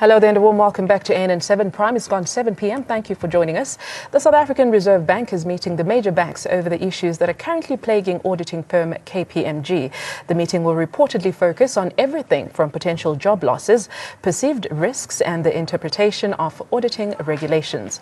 Hello there and a warm welcome back to ANN7 Prime. It's gone 7 p.m. Thank you for joining us. The South African Reserve Bank is meeting the major banks over the issues that are currently plaguing auditing firm KPMG. The meeting will reportedly focus on everything from potential job losses, perceived risks and the interpretation of auditing regulations.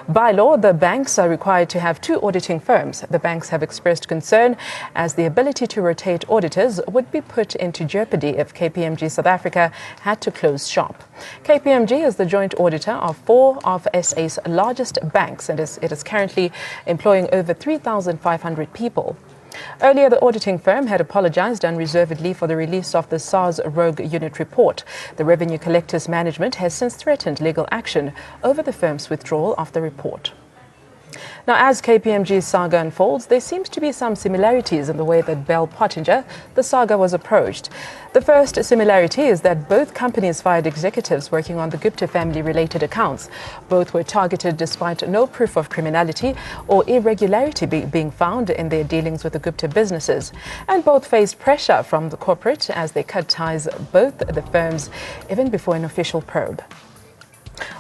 By law, the banks are required to have two auditing firms. The banks have expressed concern as the ability to rotate auditors would be put into jeopardy if KPMG South Africa had to close shop. KPMG is the joint auditor of four of SA's largest banks and it is currently employing over 3,500 people. Earlier, the auditing firm had apologized unreservedly for the release of the SARS Rogue Unit report. The Revenue Collectors Management has since threatened legal action over the firm's withdrawal of the report. Now, as KPMG's saga unfolds, there seems to be some similarities in the way that Bell Pottinger, the saga, was approached. The first similarity is that both companies fired executives working on the Gupta family-related accounts. Both were targeted despite no proof of criminality or irregularity being found in their dealings with the Gupta businesses. And both faced pressure from the corporate as they cut ties both the firms even before an official probe.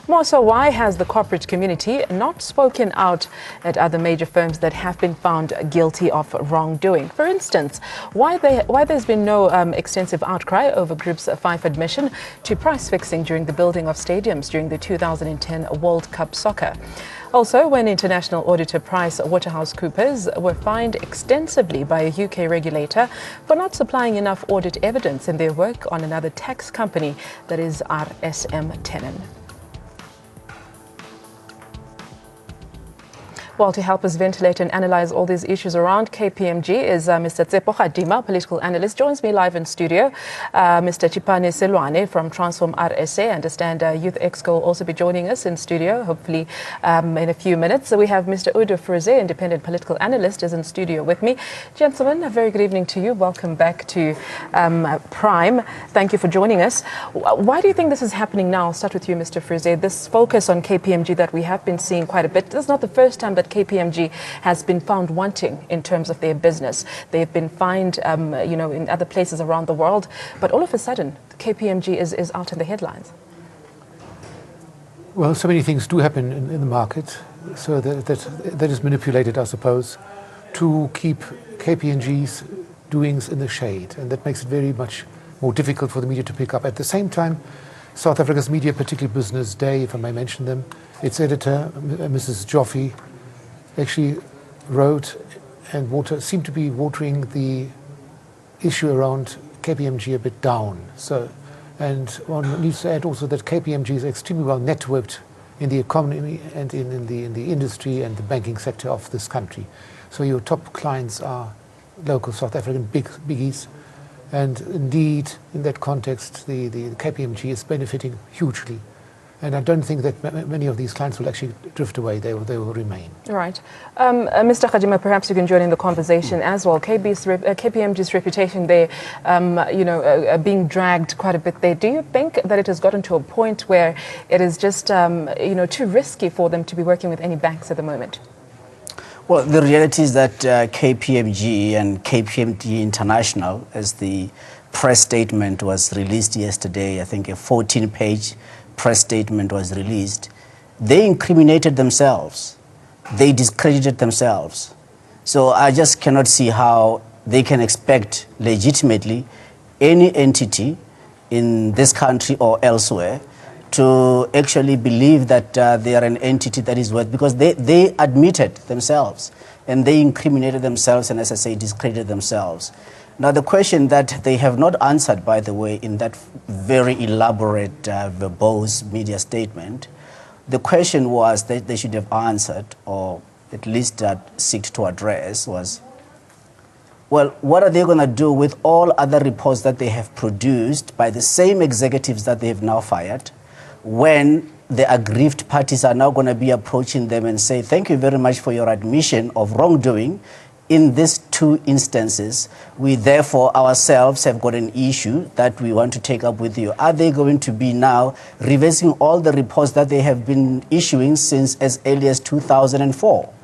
More so, why has the corporate community not spoken out at other major firms that have been found guilty of wrongdoing? For instance, why there's been no extensive outcry over Group's FIFA admission to price fixing during the building of stadiums during the 2010 World Cup Soccer? Also, when international auditor PricewaterhouseCoopers were fined extensively by a UK regulator for not supplying enough audit evidence in their work on another tax company, that is RSM Tenon. Well, to help us ventilate and analyze all these issues around KPMG is Mr. Tsepo Khadima, political analyst, joins me live in studio. Mr. Chipane Selwane from Transform RSA. I understand Youth Exco will also be joining us in studio, hopefully in a few minutes. So we have Mr. Auditor Froze, independent political analyst, is in studio with me. Gentlemen, a very good evening to you. Welcome back to Prime. Thank you for joining us. Why do you think this is happening now? I'll start with you, Mr. Froze. This focus on KPMG that we have been seeing quite a bit. This is not the first time that KPMG has been found wanting in terms of their business. They've been fined, in other places around the world. But all of a sudden, KPMG is out in the headlines. Well, so many things do happen in the market, so that is manipulated, I suppose, to keep KPMG's doings in the shade. And that makes it very much more difficult for the media to pick up. At the same time, South Africa's media, particularly Business Day, if I may mention them, its editor, Mrs. Joffe, actually wrote and seemed to be watering the issue around KPMG a bit down. And one needs to add also that KPMG is extremely well networked in the economy and in the industry and the banking sector of this country. So your top clients are local South African biggies. And indeed, in that context, the KPMG is benefiting hugely. And I don't think that many of these clients will actually drift away. They will remain. Right. Mr. Khadima, perhaps you can join in the conversation as well. KPMG's reputation there, being dragged quite a bit there. Do you think that it has gotten to a point where it is just, too risky for them to be working with any banks at the moment? Well, the reality is that KPMG and KPMG International, as the press statement was released yesterday, I think a 14-page press statement was released, they incriminated themselves. They discredited themselves. So I just cannot see how they can expect legitimately any entity in this country or elsewhere to actually believe that they are an entity that is worth, because they admitted themselves and they incriminated themselves and, as I say, discredited themselves. Now, the question that they have not answered, by the way, in that very elaborate, verbose media statement, the question was that they should have answered, or at least seek to address, was, well, what are they going to do with all other reports that they have produced by the same executives that they have now fired, when the aggrieved parties are now going to be approaching them and say, thank you very much for your admission of wrongdoing. In these two instances, we therefore ourselves have got an issue that we want to take up with you. Are they going to be now reversing all the reports that they have been issuing since as early as 2004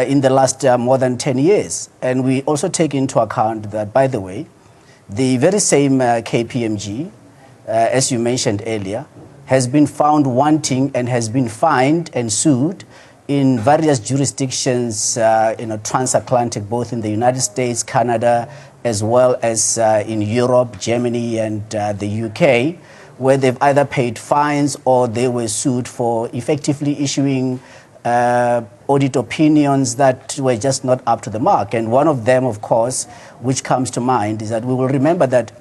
in the last more than 10 years? And we also take into account that, by the way, the very same KPMG, as you mentioned earlier, has been found wanting and has been fined and sued in various jurisdictions, transatlantic, both in the United States, Canada, as well as in Europe, Germany, and the UK, where they've either paid fines or they were sued for effectively issuing audit opinions that were just not up to the mark. And one of them, of course, which comes to mind is that we will remember that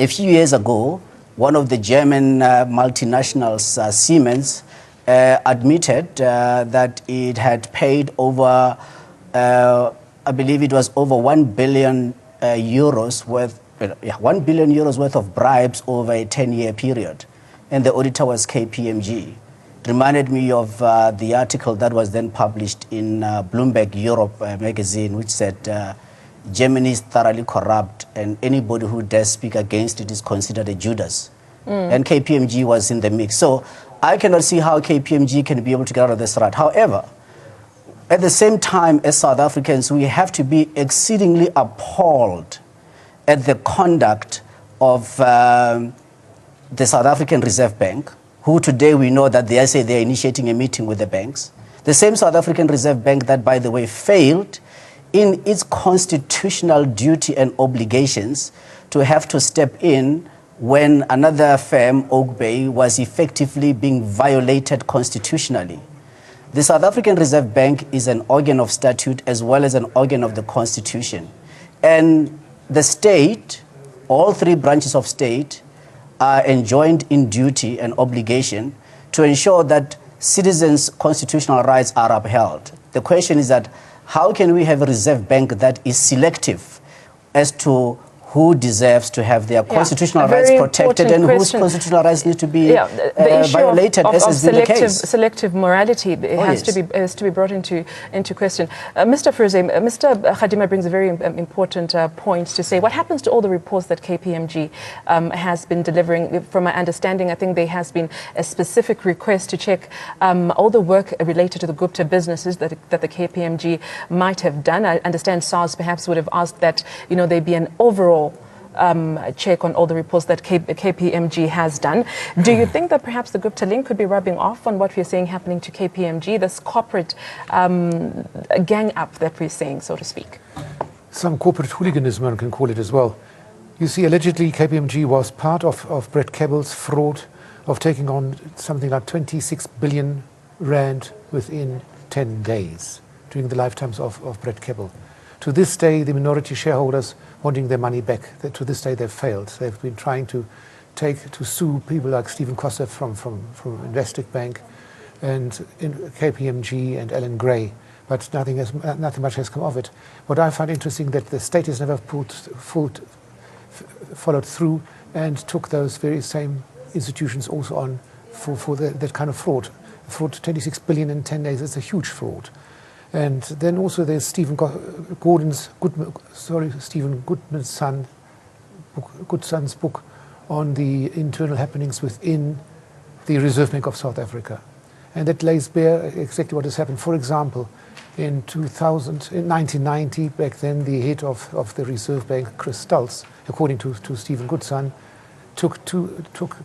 a few years ago, one of the German multinationals, Siemens, admitted that it had paid over, I believe it was over 1 billion euros worth, 1 billion euros worth of bribes over a 10-year period. And the auditor was KPMG. It reminded me of the article that was then published in Bloomberg Europe magazine, which said Germany is thoroughly corrupt and anybody who dares speak against it is considered a Judas. And KPMG was in the mix. So I cannot see how KPMG can be able to get out of this rut. However, at the same time, as South Africans, we have to be exceedingly appalled at the conduct of the South African Reserve Bank, who today we know that they say they're initiating a meeting with the banks. The same South African Reserve Bank that, by the way, failed in its constitutional duty and obligations to have to step in when another firm, Oak Bay, was effectively being violated constitutionally. The South African Reserve Bank is an organ of statute as well as an organ of the Constitution. And the state, all three branches of state, are enjoined in duty and obligation to ensure that citizens' constitutional rights are upheld. The question is that how can we have a Reserve Bank that is selective as to who deserves to have their constitutional rights protected and whose constitutional rights need to be violated, as has been the case. Selective morality has to be brought into question. Mr. Froese, Mr. Khadima brings a very important point to say. What happens to all the reports that KPMG has been delivering? From my understanding, I think there has been a specific request to check all the work related to the Gupta businesses that the KPMG might have done. I understand SARS perhaps would have asked that there be an overall check on all the reports that KPMG has done. Do you think that perhaps the Gupta link could be rubbing off on what we're seeing happening to KPMG, this corporate gang up that we're seeing, so to speak? Some corporate hooliganism, one can call it as well. You see, allegedly KPMG was part of Brett Kebble's fraud of taking on something like 26 billion rand within 10 days during the lifetimes of Brett Kebble. To this day, the minority shareholders wanting their money back. To this day, they've failed. They've been trying to sue people like Stephen Kosseff from Investec Bank and KPMG and Ellen Gray, but nothing much has come of it. What I find interesting that the state has never followed through and took those very same institutions also on for that kind of fraud. Fraud 26 billion in 10 days is a huge fraud. And then also there's Stephen Goodman's son's book on the internal happenings within the Reserve Bank of South Africa. And that lays bare exactly what has happened. For example, in 1990, back then the head of the Reserve Bank, Chris Stultz, according to Stephen Goodson, took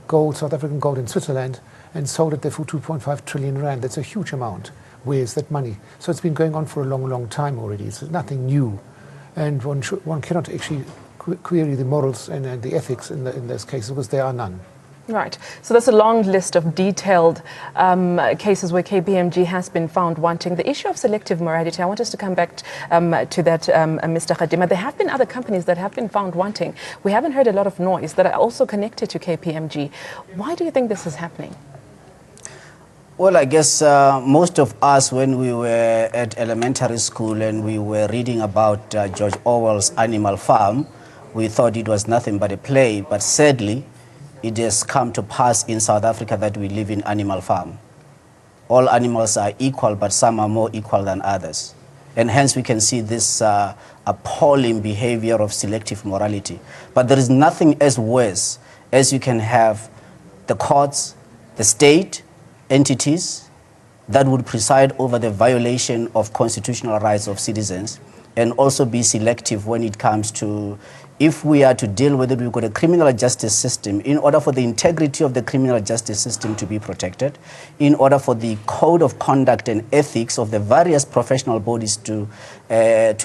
gold, South African gold in Switzerland and sold it there for 2.5 trillion rand. That's a huge amount. Where's that money? So it's been going on for a long, long time already. It's nothing new. And one cannot actually query the morals and the ethics in those cases because there are none. Right. So that's a long list of detailed cases where KPMG has been found wanting. The issue of selective morality, I want us to come back to that, Mr. Khadima. There have been other companies that have been found wanting. We haven't heard a lot of noise that are also connected to KPMG. Why do you think this is happening? Well, I guess most of us, when we were at elementary school and we were reading about George Orwell's Animal Farm, we thought it was nothing but a play. But sadly, it has come to pass in South Africa that we live in Animal Farm. All animals are equal, but some are more equal than others. And hence we can see this appalling behavior of selective morality. But there is nothing as worse as you can have the courts, the state, entities that would preside over the violation of constitutional rights of citizens and also be selective when it comes to, if we are to deal with it, we've got a criminal justice system. In order for the integrity of the criminal justice system to be protected, in order for the code of conduct and ethics of the various professional bodies to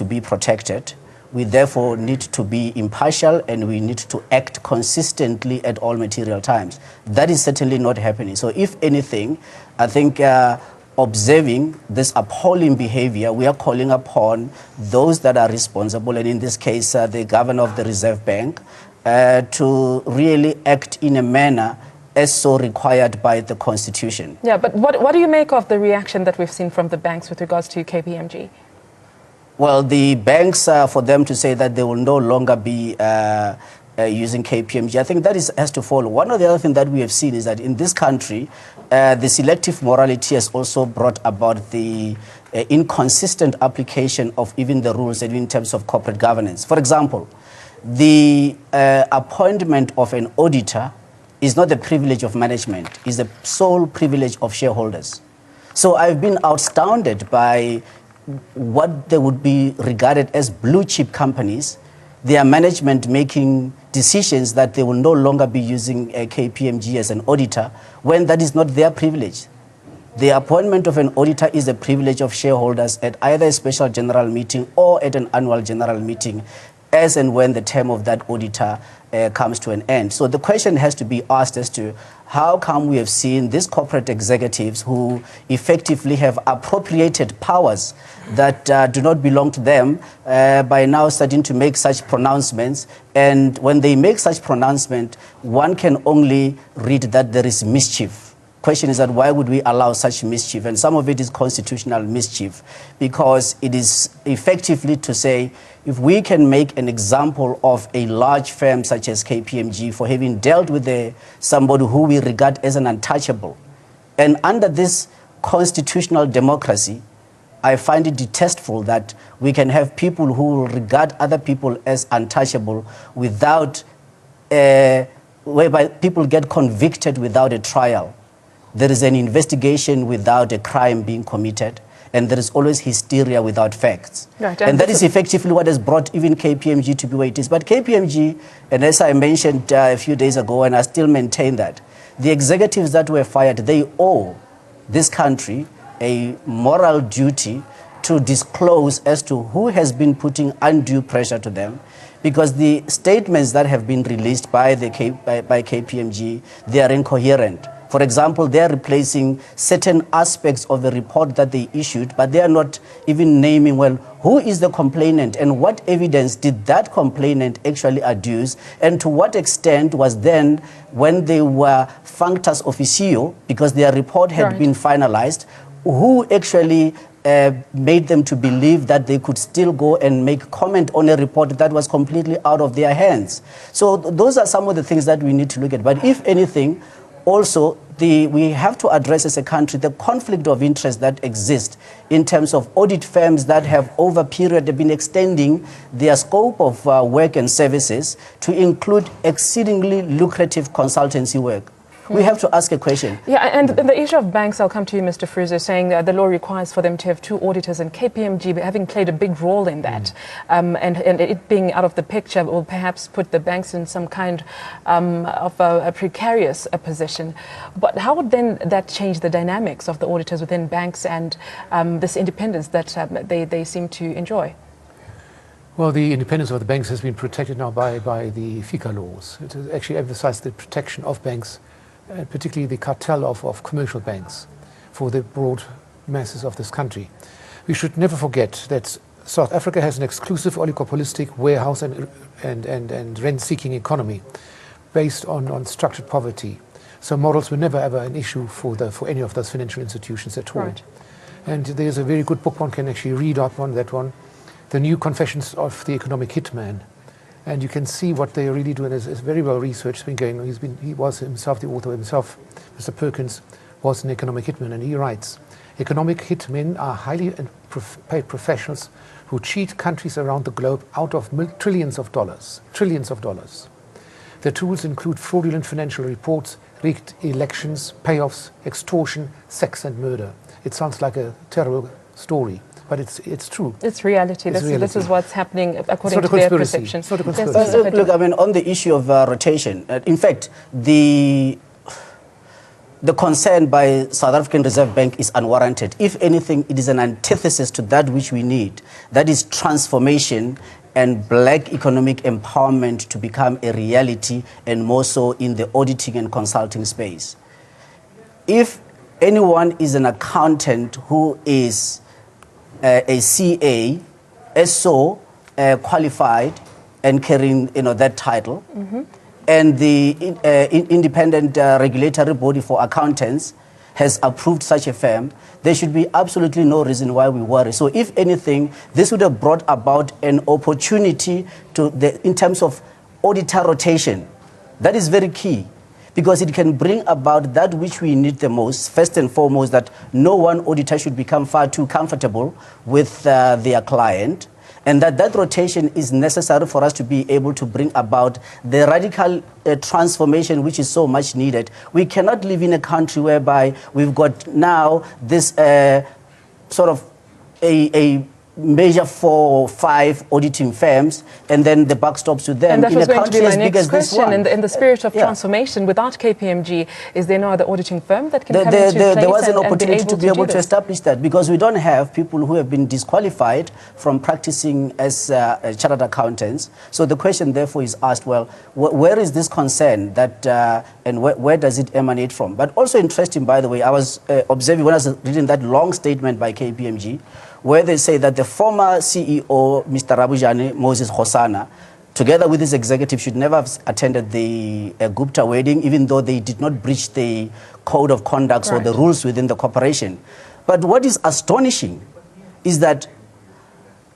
be protected, we therefore need to be impartial and we need to act consistently at all material times. That is certainly not happening. So if anything, I think observing this appalling behavior, we are calling upon those that are responsible, and in this case, the governor of the Reserve Bank, to really act in a manner as so required by the Constitution. Yeah, but what do you make of the reaction that we've seen from the banks with regards to KPMG? Well, the banks, for them to say that they will no longer be using KPMG, I think that has to follow. One of the other things that we have seen is that in this country, the selective morality has also brought about the inconsistent application of even the rules in terms of corporate governance. For example, the appointment of an auditor is not the privilege of management, it's the sole privilege of shareholders. So I've been astounded by what they would be regarded as blue chip companies, their management making decisions that they will no longer be using a KPMG as an auditor when that is not their privilege. The appointment of an auditor is a privilege of shareholders at either a special general meeting or at an annual general meeting, as and when the term of that auditor comes to an end. So the question has to be asked as to how come we have seen these corporate executives who effectively have appropriated powers that do not belong to them by now starting to make such pronouncements. And when they make such pronouncement, one can only read that there is mischief. Question is that why would we allow such mischief? And some of it is constitutional mischief, because it is effectively to say, if we can make an example of a large firm such as KPMG for having dealt with somebody who we regard as an untouchable, and under this constitutional democracy, I find it detestful that we can have people who will regard other people as untouchable without, whereby people get convicted without a trial. There is an investigation without a crime being committed, and there is always hysteria without facts. Right, and that is effectively what has brought even KPMG to be where it is. But KPMG, and as I mentioned a few days ago, and I still maintain that, the executives that were fired, they owe this country a moral duty to disclose as to who has been putting undue pressure to them, because the statements that have been released by KPMG, they are incoherent. For example, they are replacing certain aspects of the report that they issued, but they are not even naming, well, who is the complainant and what evidence did that complainant actually adduce, and to what extent was then, when they were functus officio, because their report had been finalized, who actually made them to believe that they could still go and make comment on a report that was completely out of their hands. So those are some of the things that we need to look at. But if anything, also, we have to address as a country the conflict of interest that exists in terms of audit firms that have over period have been extending their scope of work and services to include exceedingly lucrative consultancy work. We have to ask a question. Yeah, and the issue of banks, I'll come to you, Mr. Fruzo, saying that the law requires for them to have two auditors, and KPMG having played a big role in that. And it being out of the picture will perhaps put the banks in some kind of a precarious position. But how would then that change the dynamics of the auditors within banks and this independence that they seem to enjoy? Well, the independence of the banks has been protected now by the FICA laws. It has actually emphasized the protection of banks, particularly the cartel of commercial banks, for the broad masses of this country. We should never forget that South Africa has an exclusive oligopolistic warehouse and rent-seeking economy based on structured poverty. So morals were never ever an issue for any of those financial institutions at all. Right. And there's a very good book one can actually read up on that one, The New Confessions of the Economic Hitman. And you can see what they really do, and it's very well researched. Been going. He was himself the author himself. Mr. Perkins was an economic hitman, and he writes, "Economic hitmen are highly paid professionals who cheat countries around the globe out of trillions of dollars. Trillions of dollars. Their tools include fraudulent financial reports, rigged elections, payoffs, extortion, sex, and murder." It sounds like a terrible story, but it's true. It's reality. It's reality. This is what's happening according to their conspiracy. Perception. It's not a Yes, conspiracy. Look, I mean, on the issue of rotation, in fact, the concern by South African Reserve Bank is unwarranted. If anything, it is an antithesis to that which we need. That is transformation and black economic empowerment to become a reality, and more so in the auditing and consulting space. If anyone is an accountant who is a CA, SO qualified and carrying that title, and the independent regulatory body for accountants has approved such a firm, there should be absolutely no reason why we worry. So if anything, this would have brought about an opportunity in terms of auditor rotation. That is very key, because it can bring about that which we need the most. First and foremost, that no one auditor should become far too comfortable with their client, and that rotation is necessary for us to be able to bring about the radical transformation which is so much needed. We cannot live in a country whereby we've got now this sort of a major 4 or 5 auditing firms, and then the buck stops with them. And that in was a going to be country my as big next as this question. one. In the spirit of transformation, without KPMG, is there no other auditing firm that can come into place? There was an opportunity to be able to this? establish that, because we don't have people who have been disqualified from practicing as chartered accountants. So the question therefore is asked, well, where is this concern that, and where does it emanate from? But also interesting, by the way, I was observing when I was reading that long statement by KPMG, where they say that the former CEO, Mr. Rabujani Moses Khosana, together with his executive, should never have attended the Gupta wedding, even though they did not breach the code of conduct or the rules within the corporation. But what is astonishing is that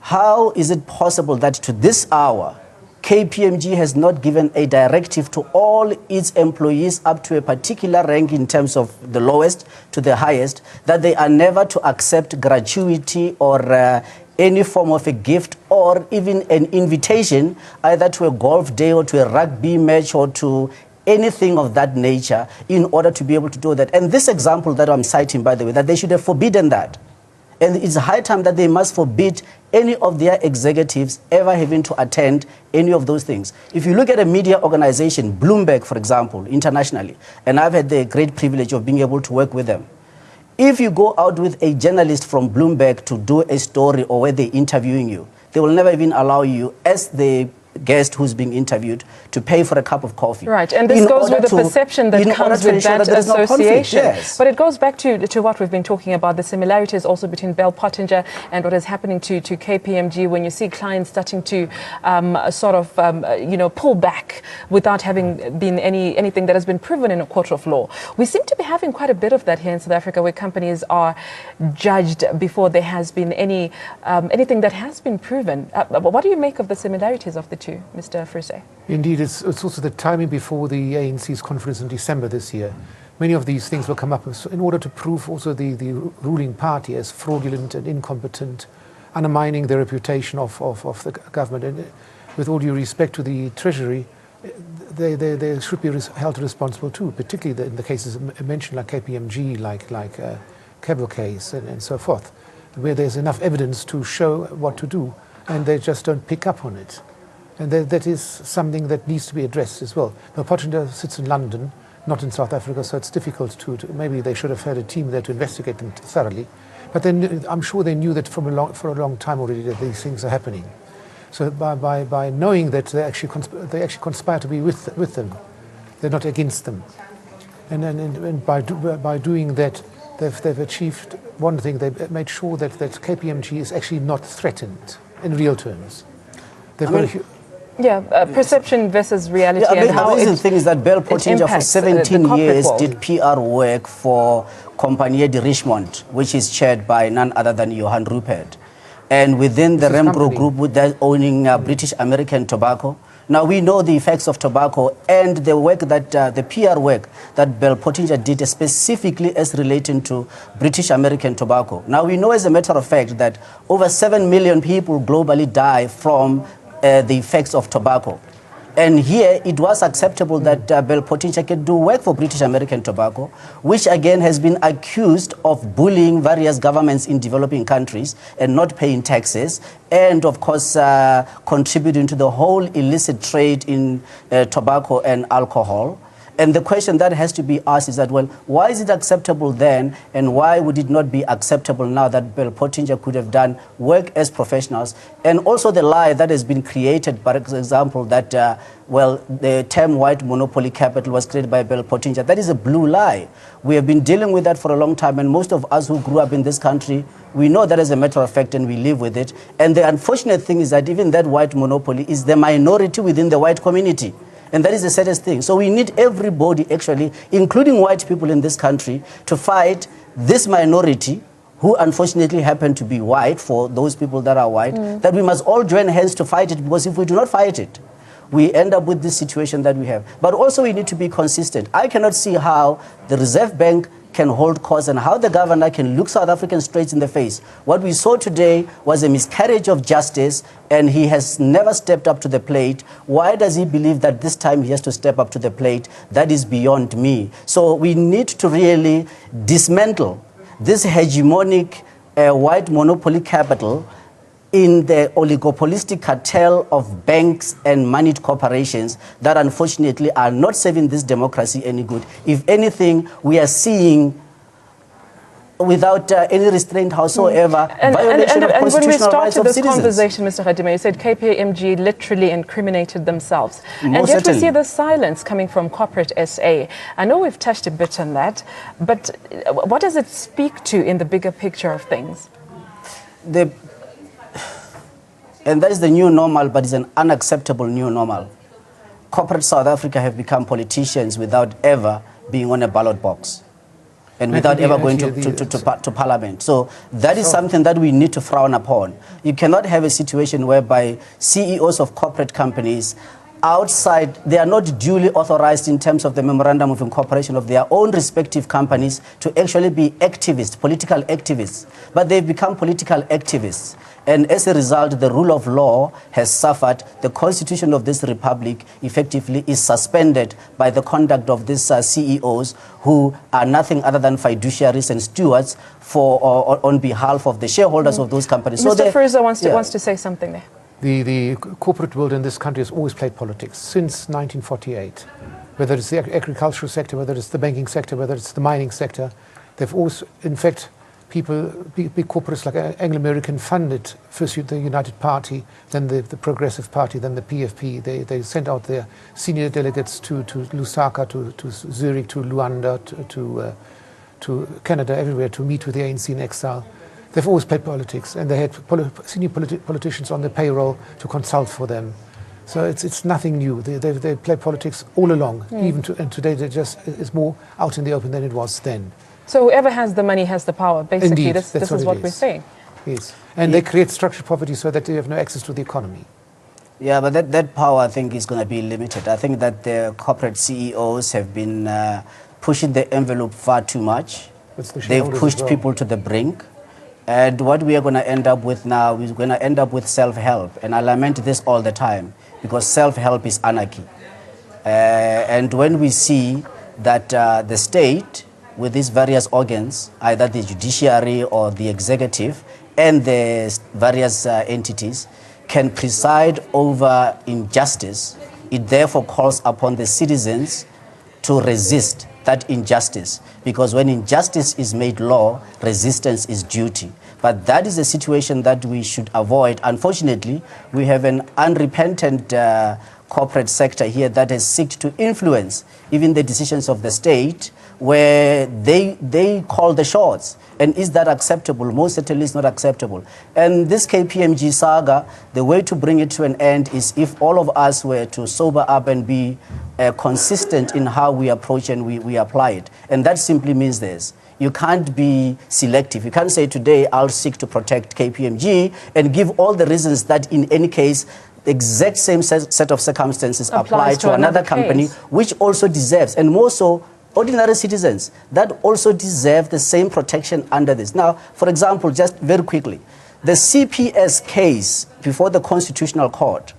how is it possible that to this hour, KPMG has not given a directive to all its employees up to a particular rank in terms of the lowest to the highest, that they are never to accept gratuity or any form of a gift or even an invitation either to a golf day or to a rugby match or to anything of that nature in order to be able to do that. And this example that I'm citing, by the way, that they should have forbidden that. And it's high time that they must forbid any of their executives ever having to attend any of those things. If you look at a media organization, Bloomberg, for example, internationally, and I've had the great privilege of being able to work with them. If you go out with a journalist from Bloomberg to do a story or where they're interviewing you, they will never even allow you, as the guest who's being interviewed, to pay for a cup of coffee. Right, and this goes with the perception that comes with that association. Yes. But it goes back to what we've been talking about, the similarities also between Bell Pottinger and what is happening to KPMG, when you see clients starting to pull back without having been anything that has been proven in a court of law. We seem to be having quite a bit of that here in South Africa, where companies are judged before there has been anything that has been proven. What do you make of the similarities of the two, Mr. Frise? Indeed, it's also the timing before the ANC's conference in December this year. Many of these things will come up in order to prove also the ruling party as fraudulent and incompetent, undermining the reputation of the government. And with all due respect to the Treasury, they should be held responsible too, particularly in the cases mentioned like KPMG, like cable case and so forth, where there's enough evidence to show what to do, and they just don't pick up on it. And that is something that needs to be addressed as well. Now, Pottinger sits in London, not in South Africa, so it's difficult to maybe they should have had a team there to investigate them thoroughly. But then I'm sure they knew that for a long time already that these things are happening. So by knowing that they actually conspire to be with them, they're not against them. And by doing that, they've achieved one thing. They've made sure that KPMG is actually not threatened in real terms. They've got perception versus reality. Yeah, the amazing thing is that Bell Pottinger for 17 years did PR work for Compagnie de Richemont, which is chaired by none other than Johan Rupert. And within the Remgro Group, with that owning British American Tobacco. Now we know the effects of tobacco and the work that, the PR work that Bell Pottinger did specifically as relating to British American Tobacco. Now we know as a matter of fact that over 7 million people globally die from the effects of tobacco. And here it was acceptable that Bell Potential could do work for British American Tobacco, which again has been accused of bullying various governments in developing countries and not paying taxes, and of course contributing to the whole illicit trade in tobacco and alcohol. And the question that has to be asked is that, well, why is it acceptable then, and why would it not be acceptable now that Bell Potential could have done work as professionals? And also the lie that has been created, for example, that, well, the term white monopoly capital was created by Bell Potential. That is a blue lie. We have been dealing with that for a long time, and most of us who grew up in this country, we know that as a matter of fact, and we live with it. And the unfortunate thing is that even that white monopoly is the minority within the white community. And that is the saddest thing. So we need everybody, actually, including white people in this country, to fight this minority, who unfortunately happen to be white, for those people that are white, that we must all join hands to fight it, because if we do not fight it, we end up with this situation that we have. But also we need to be consistent. I cannot see how the Reserve Bank can hold course and how the governor can look South Africans straight in the face. What we saw today was a miscarriage of justice, and he has never stepped up to the plate. Why does he believe that this time he has to step up to the plate? That is beyond me. So we need to really dismantle this hegemonic white monopoly capital in the oligopolistic cartel of banks and moneyed corporations that unfortunately are not serving this democracy any good. If anything, we are seeing, without any restraint whatsoever, violation of constitutional rights of citizens. And when we started this conversation, Mr. Khadime, you said KPMG literally incriminated themselves. And yet we see the silence coming from corporate SA. I know we've touched a bit on that, but what does it speak to in the bigger picture of things? And that is the new normal, but it's an unacceptable new normal. Corporate South Africa have become politicians without ever being on a ballot box, and without ever going to parliament. So that is something that we need to frown upon. You cannot have a situation whereby CEOs of corporate companies outside, they are not duly authorized in terms of the memorandum of incorporation of their own respective companies to actually be activists, political activists. But they've become political activists. And as a result, the rule of law has suffered. The constitution of this republic effectively is suspended by the conduct of these CEOs, who are nothing other than fiduciaries and stewards for on behalf of the shareholders of those companies. Mr. Frieza wants to say something there. The corporate world in this country has always played politics since 1948. Whether it's the agricultural sector, whether it's the banking sector, whether it's the mining sector, they've always, in fact, big corporates like Anglo-American funded first the United Party, then the Progressive Party, then the PFP. They sent out their senior delegates to Lusaka, to Zurich, to Luanda, to Canada, everywhere, to meet with the ANC in exile. They've always played politics, and they had senior politicians on the payroll to consult for them. So it's nothing new. They played politics all along, and today it's more out in the open than it was then. So whoever has the money has the power. Basically, Indeed, this is what we're saying. Yes, and they create structural poverty so that they have no access to the economy. Yeah, but that power, I think, is going to be limited. I think that the corporate CEOs have been pushing the envelope far too much. They've pushed people to the brink. And what we are going to end up with now is going to end up with self-help. And I lament this all the time, because self-help is anarchy. And when we see that the state, with these various organs, either the judiciary or the executive and the various entities, can preside over injustice, it therefore calls upon the citizens to resist that injustice, because when injustice is made law, resistance is duty. But that is a situation that we should avoid. Unfortunately, we have an unrepentant corporate sector here that has sought to influence even the decisions of the state, where they call the shots. And is that acceptable? Most certainly it's not acceptable. And this KPMG saga, the way to bring it to an end is if all of us were to sober up and be consistent in how we approach and we apply it. And that simply means this. You can't be selective. You can't say today I'll seek to protect KPMG and give all the reasons that in any case the exact same set of circumstances apply to another company, which also deserves, and more so, ordinary citizens that also deserve the same protection under this. Now, for example, just very quickly, the CPS case before the Constitutional Court,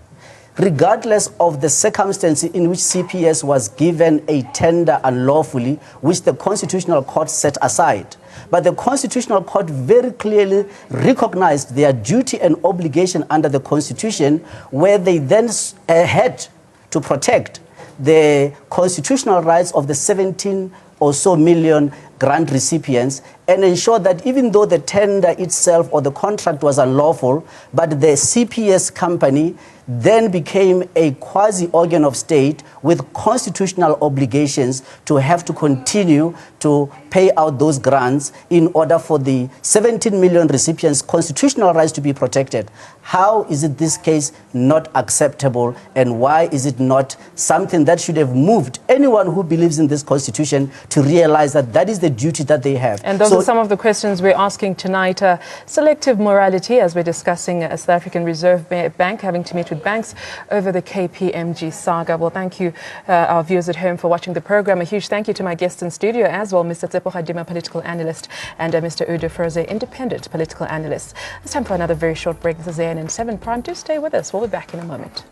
regardless of the circumstance in which CPS was given a tender unlawfully, which the Constitutional Court set aside. But the Constitutional Court very clearly recognized their duty and obligation under the Constitution, where they then had to protect the constitutional rights of the 17 or so million grant recipients and ensure that even though the tender itself or the contract was unlawful, but the CPS company then became a quasi-organ of state with constitutional obligations to have to continue to pay out those grants in order for the 17 million recipients' constitutional rights to be protected. How is it this case not acceptable, and why is it not something that should have moved anyone who believes in this constitution to realize that that is the duty that they have? And those are some of the questions we're asking tonight. Selective morality, as we're discussing South African Reserve Bank having to meet with banks over the KPMG saga. Well, thank you, our viewers at home, for watching the program. A huge thank you to my guests in studio as well, Mr. Tsepo Gadima, political analyst, and Mr. Auditor, independent political analyst. It's time for another very short break. This is ANN 7 Prime. Do stay with us. We'll be back in a moment.